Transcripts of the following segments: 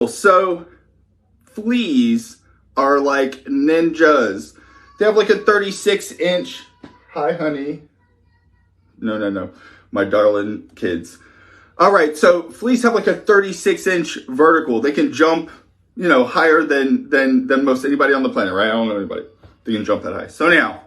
So fleas are like ninjas. They have like a 36-inch, hi honey. No, my darling kids. All right, so fleas have like a 36-inch vertical. They can jump, higher than most anybody on the planet, right? I don't know anybody. They can jump that high. So now,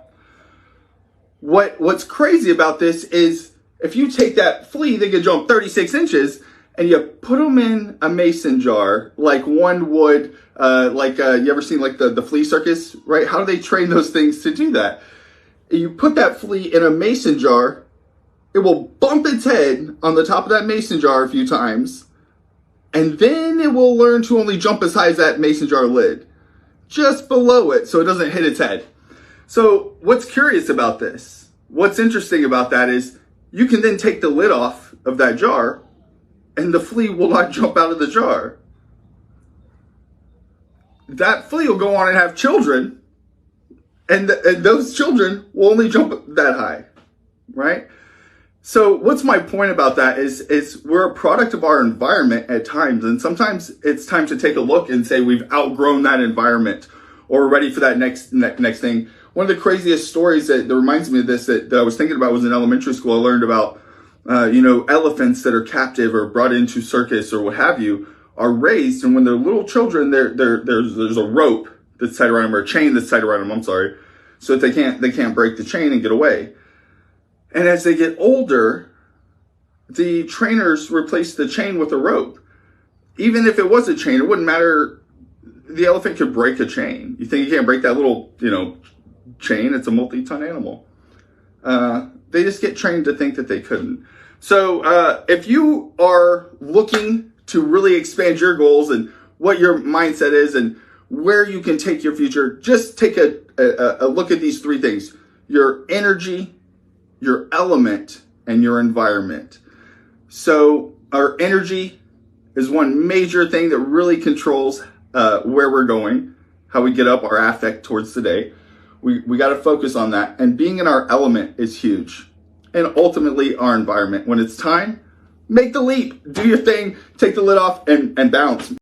what's crazy about this is if you take that flea, they can jump 36 inches, and you put them in a mason jar like one would, you ever seen like the flea circus, right? How do they train those things to do that? You put that flea in a mason jar, it will bump its head on the top of that mason jar a few times, and then it will learn to only jump as high as that mason jar lid, just below it, so it doesn't hit its head. So what's curious about this? What's interesting about that is you can then take the lid off of that jar, and the flea will not jump out of the jar. That flea will go on and have children, and those children will only jump that high, right? So what's my point about that is we're a product of our environment at times, and sometimes it's time to take a look and say we've outgrown that environment or we're ready for that next thing. One of the craziest stories that reminds me of this that I was thinking about was in elementary school. I learned about elephants that are captive or brought into circus or what have you are raised, and when they're little children, there's a rope that's tied around them, or a chain that's tied around them. I'm sorry, so that they can't break the chain and get away. And as they get older, the trainers replace the chain with a rope. Even if it was a chain, it wouldn't matter. The elephant could break a chain. You think you can't break that little, chain? It's a multi-ton animal. They just get trained to think that they couldn't. So if you are looking to really expand your goals and what your mindset is and where you can take your future, just take a look at these three things: your energy, your element, and your environment. So our energy is one major thing that really controls where we're going, how we get up, our affect towards the day. We got to focus on that. And being in our element is huge. And ultimately our environment. When it's time, make the leap, do your thing, take the lid off and bounce.